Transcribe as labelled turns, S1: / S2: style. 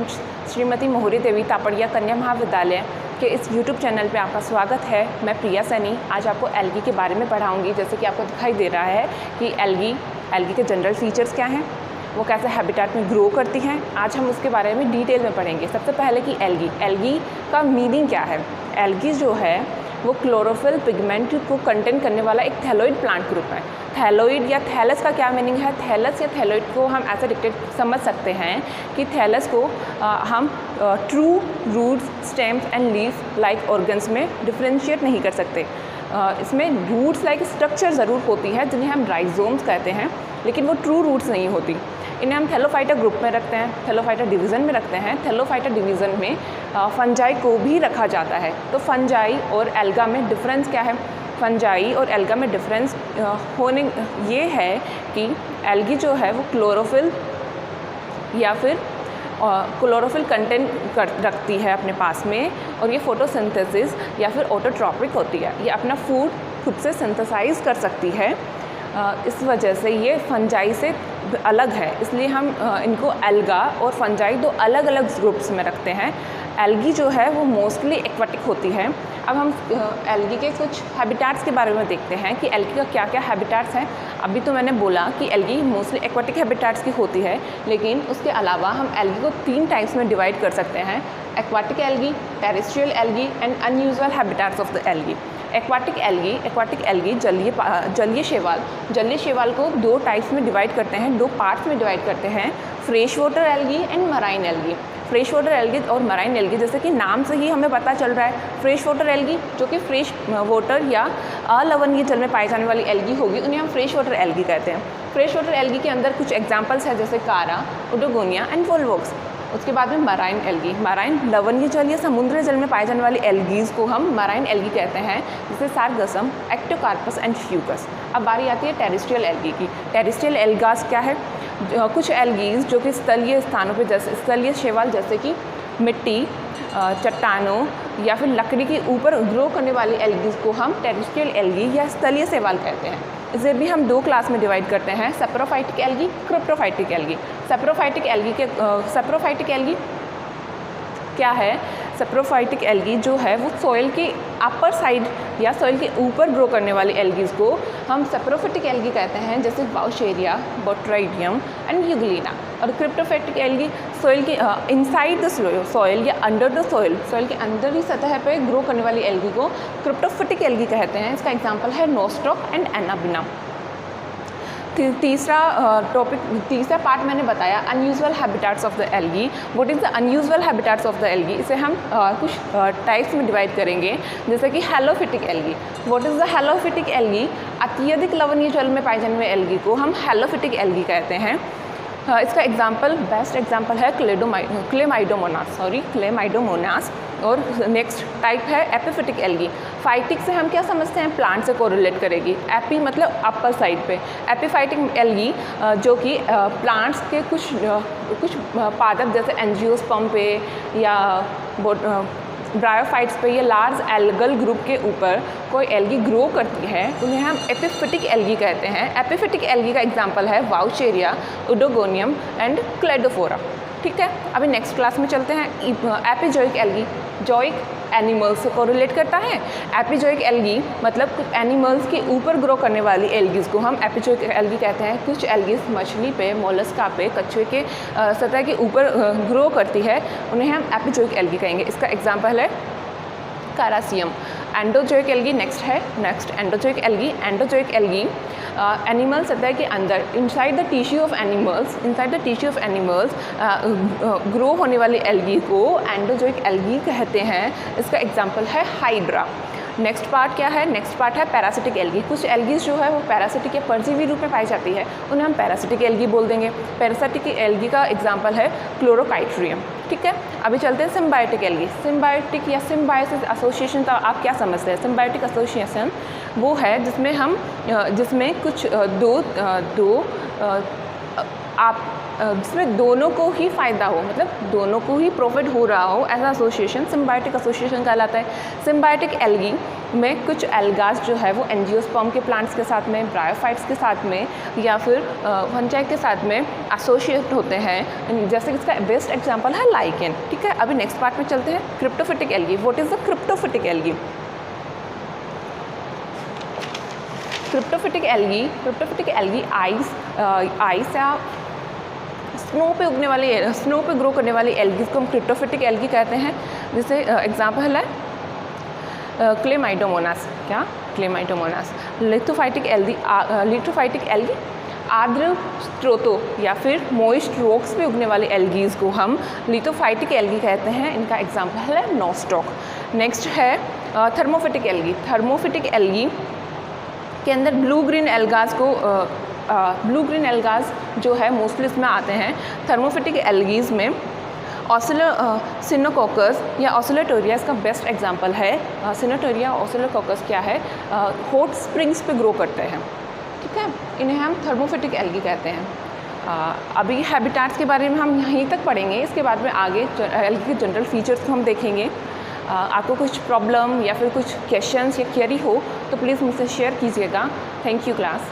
S1: एवं श्रीमती मोहरी देवी तापड़िया कन्या महाविद्यालय के इस YouTube चैनल पे आपका स्वागत है। मैं प्रिया सैनी आज आपको एल्गी के बारे में पढ़ाऊंगी। जैसे कि आपको दिखाई दे रहा है कि एल्गी के जनरल फीचर्स क्या हैं, वो कैसे हैबिटेट में ग्रो करती हैं, आज हम उसके बारे में डिटेल में पढ़ेंगे। सबसे पहले कि एल्गी का मीनिंग क्या है। एल्गी जो है वो क्लोरोफिल पिगमेंट को कंटेन करने वाला एक थैलोइड प्लांट ग्रुप है। थैलोइड या थैलस का क्या मीनिंग है। थैलस या थैलोइड को हम ऐसे डिक्टेट समझ सकते हैं कि थैलस को हम true roots, stems and leaves like organs में डिफ्रेंशिएट नहीं कर सकते। इसमें रूट्स लाइक स्ट्रक्चर ज़रूर होती है जिन्हें हम राइजोम्स कहते हैं, लेकिन वो ट्रू रूट्स नहीं होती। इन्हें हम थैलोफाइटा ग्रुप में रखते हैं, थैलोफाइटा डिवीज़न में रखते हैं। थैलोफाइटा डिवीज़न में फंजाई को भी रखा जाता है। तो फंजाई और एल्गा में डिफरेंस क्या है। फंजाई और एल्गा में डिफरेंस होने ये है कि एल्गी जो है वो क्लोरोफिल या फिर क्लोरोफिल कंटेंट रखती है अपने पास में, और ये फोटोसिंथेसिस या फिर ऑटोट्रॉपिक होती है। ये अपना फूड खुद से सिंथेसाइज कर सकती है। इस वजह से ये फंजाई से अलग है, इसलिए हम इनको एल्गा और फंजाई दो अलग अलग ग्रुप्स में रखते हैं। एल्गी जो है वो मोस्टली एक्वाटिक होती है। अब हम एल्गी के कुछ हैबिटेट्स के बारे में देखते हैं कि एल्गी का क्या क्या हैबिटेट्स हैं। अभी तो मैंने बोला कि एल्गी मोस्टली एक्वाटिक हैबिटेट्स की होती है, लेकिन उसके अलावा हम एल्गी को 3 टाइप्स में डिवाइड कर सकते हैं: aquatic algae, terrestrial algae and unusual habitats of the algae. Aquatic algae जलीय शैवाल को 2 टाइप्स में डिवाइड करते हैं, 2 पार्ट्स में डिवाइड करते हैं: fresh water algae and marine algae. Fresh water algae और मराइन एल्गी, जैसे कि नाम से ही हमें पता चल रहा है, फ्रेश वाटर एल्गी जो कि फ्रेश वाटर या अलवणीय जल में पाई जाने वाली एल्गी होगी, उन्हें हम फ्रेश वाटर एल्गी कहते हैं। फ्रेश वाटर एल्गी के अंदर कुछ एग्जाम्पल्स हैं जैसे कारा, ओडोगोनिया एंड वोल्वोक्स। उसके बाद में मराइन एल्गी, मराइन लवणीय जल या समुद्री जल में पाए जाने वाली एल्गीज़ को हम मराइन एल्गी कहते हैं, जैसे सारगसम, एक्टोकार्पस एंड फ्यूकस। अब बारी आती है टेरेस्ट्रियल एल्गी की। टेरेस्ट्रियल एल्गास क्या है। कुछ एल्गीज़ जो कि स्थलीय स्थानों पे, जैसे स्थलीय शैवाल जैसे कि मिट्टी, चट्टानों या फिर लकड़ी के ऊपर ग्रो करने वाली एल्गीज़ को हम टेरेस्ट्रियल एल्गी या स्थलीय शैवाल कहते हैं। इसे भी हम 2 क्लास में डिवाइड करते हैं: saprophytic algae, cryptophytic algae. Saprophytic algae क्या है। सैप्रोफाइटिक एल्गी जो है वो सॉइल के अपर साइड या सॉइल के ऊपर ग्रो करने वाली एल्गीज़ को हम सैप्रोफाइटिक एल्गी कहते हैं, जैसे वाउशेरिया, बोट्राइडियम एंड यूग्लिना। और क्रिप्टोफाइटिक एल्गी सॉइल के इनसाइड द सॉइल या अंडर द सॉइल सॉइल के अंदर ही सतह पे ग्रो करने वाली एल्गी को क्रिप्टोफाइटिक एल्गी कहते हैं। इसका एग्जाम्पल है नोस्टॉक एंड एनाबिना। तीसरा पार्ट मैंने बताया unusual habitats of the algae. What is the unusual habitats of the algae, इसे हम कुछ टाइप्स में डिवाइड करेंगे, जैसे कि halophytic algae. What is the halophytic algae. अत्यधिक लवणीय जल में पाई जाने वाली एल्गी को हम हेलोफिटिक एल्गी कहते हैं। इसका बेस्ट एग्जाम्पल है क्लेमाइडोमोनास। और नेक्स्ट टाइप है एपिफिटिक एल्गी। फाइटिक से हम क्या समझते हैं, प्लांट से कोरिलेट करेगी। एपी मतलब अपर साइड पे। एपिफाइटिक एल्गी जो कि प्लांट्स के कुछ पादप जैसे एंजियोस्पर्म पे या ब्रायोफाइट्स पे या लार्ज एल्गल ग्रुप के ऊपर कोई एल्गी ग्रो करती है, उन्हें हम एपिफिटिक एल्गी कहते हैं। एपिफिटिक एल्गी का एग्जाम्पल है वाउशेरिया, ओडोगोनियम एंड क्लेडोफोरा। ठीक है, अभी नेक्स्ट क्लास में चलते हैं। एपिजोइक एल्गी जोइक एनिमल्स से कोरिलेट करता है। एपिजोइक एल्गी मतलब कुछ एनिमल्स के ऊपर ग्रो करने वाली एल्गीज़ को हम एपिजोइक एल्गी कहते हैं। कुछ एल्गीज़ मछली पे, मोलस्का पे, कछुए के सतह के ऊपर ग्रो करती है, उन्हें हम एपिजोइक एल्गी कहेंगे। इसका एग्जाम्पल है Characium. Endozoic algae next endozoic algae animal सतह के अंदर inside the tissue of animals grow होने वाली एल्गी को एंडोजोइक एल्गी कहते हैं। इसका एग्जाम्पल है हाइड्रा। नेक्स्ट पार्ट क्या है। नेक्स्ट पार्ट है पैरासिटिक एल्गी। कुछ एल्गीज जो है वो पैरासिटिक या परजीवी रूप में पाई जाती है, उन्हें हम पैरासिटिक एल्गी बोल देंगे। पैरासिटिक एल्गी का एग्जाम्पल है क्लोरोकाइट्रियम। ठीक है, अभी चलते हैं सिम्बायोटिक एल्गी। सिम्बायोटिक या सिम्बायोसिस एसोसिएशन का आप क्या समझते हैं। सिम्बायोटिक एसोसिएशन वो है जिसमें कुछ दो आप जिसमें दोनों को ही फ़ायदा हो, मतलब दोनों को ही प्रॉफिट हो रहा हो, ऐसा एसोसिएशन सिम्बायोटिक एसोसिएशन कहलाता है। सिम्बायोटिक एल्गी में कुछ एल्गास जो है वो एंजियोस्पर्म के प्लांट्स के साथ में, ब्रायोफाइट्स के साथ में या फिर फंजाई के साथ में एसोसिएट होते हैं, जैसे कि इसका बेस्ट एग्जांपल है लाइकेन। ठीक है, अभी नेक्स्ट पार्ट में चलते हैं, cryptophytic algae. What is the cryptophytic algae? Cryptophytic algae ice या स्नो पे उगने वाली, स्नो पे ग्रो करने वाली एल्गीज को हम क्रिप्टोफिटिक एल्गी कहते हैं। जैसे एग्जांपल है क्लेमाइडोमोनास। क्या? क्लेमाइडोमोनास। लिथोफाइटिक एल्गी आर्द्र स्रोतों या फिर मॉइस्ट रॉक्स पे उगने वाली एल्गीज़ को हम लिथोफाइटिक एल्गी कहते हैं। इनका एग्जांपल है नोस्टॉक। नेक्स्ट है थर्मोफिटिक एल्गी। थर्मोफिटिक एल्गी के अंदर ब्लू ग्रीन एल्गाज जो है मोस्टली इसमें आते हैं। थर्मोफिटिक एल्गीज़ में सिनोकोकस या ऑसिलेटोरिया इसका बेस्ट एग्जांपल है। सिनोटोरिया ऑसिलोकोकस क्या है? हॉट स्प्रिंग्स पे ग्रो करते हैं। ठीक है, इन्हें हम थर्मोफिटिक एल्गी कहते हैं। अभी हैबिटाट्स के बारे में हम यहीं तक पढ़ेंगे, इसके बाद में आगे एल्गी के जनरल फीचर्स को हम देखेंगे। आपको कुछ प्रॉब्लम या फिर कुछ क्वेश्चंस या क्वेरी हो तो प्लीज़ मुझसे शेयर कीजिएगा। Thank you class.